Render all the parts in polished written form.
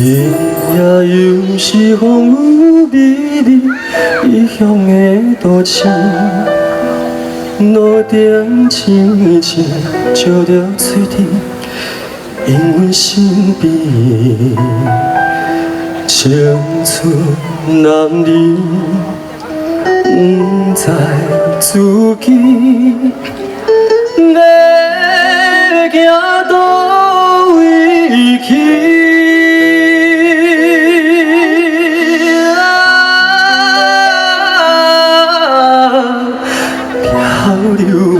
夜又是风雨迷离，异乡的都市，路灯青青照着嘴唇，因阮身边青春男儿，不知自己要行倒位去。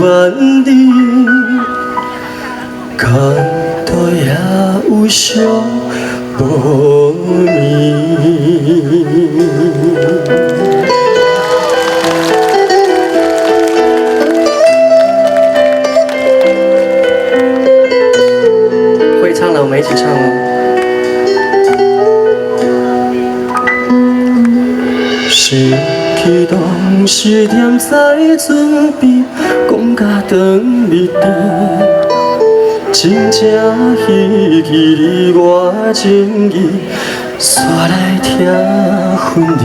万里，感到也有伤无眠。会唱了，我们一起唱哦。是去当时念在准备。 讲甲长日甜，真正希冀你我情意，煞来听分离，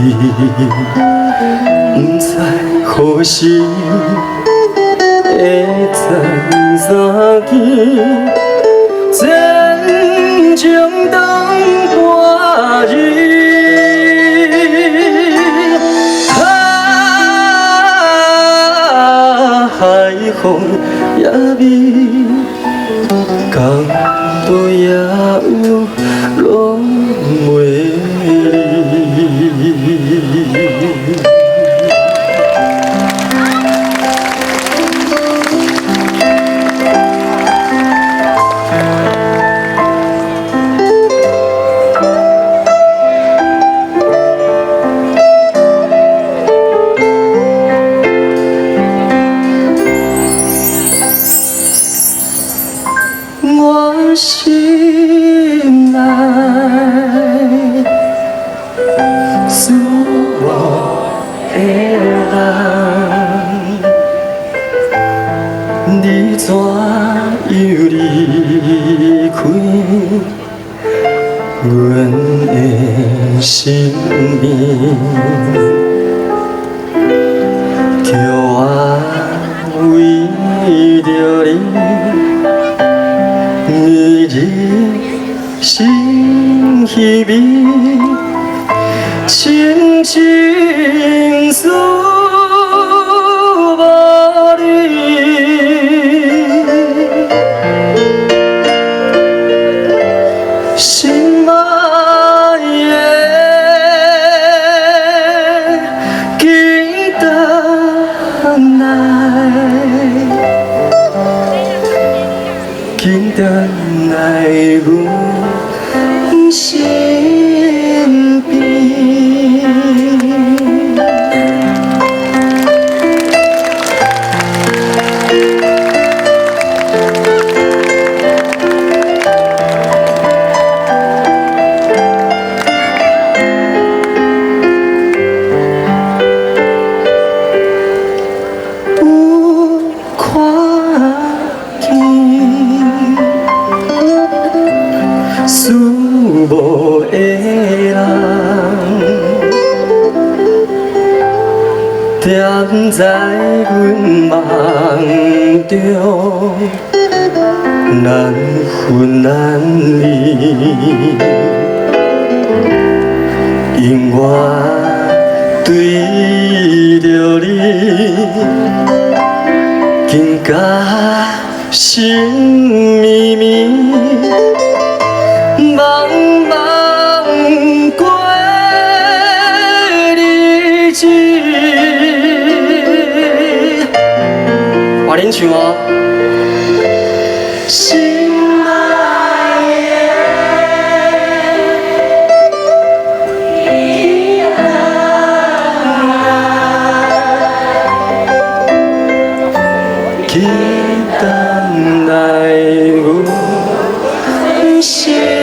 不知何时会再相见，前情当半日。 海风也美，港都也有拢袂离。我心内思我的人，你怎样离开阮的身边？叫我为着你。 日日心稀微，清清思无离，心爱的，紧等来。 紧等来阮身边。有看见。 思无的人，踮在阮梦中，难分难离。因我对着你，紧甲心绵绵。 茫茫过日子，换恁唱哦。心爱的，期待来阮心。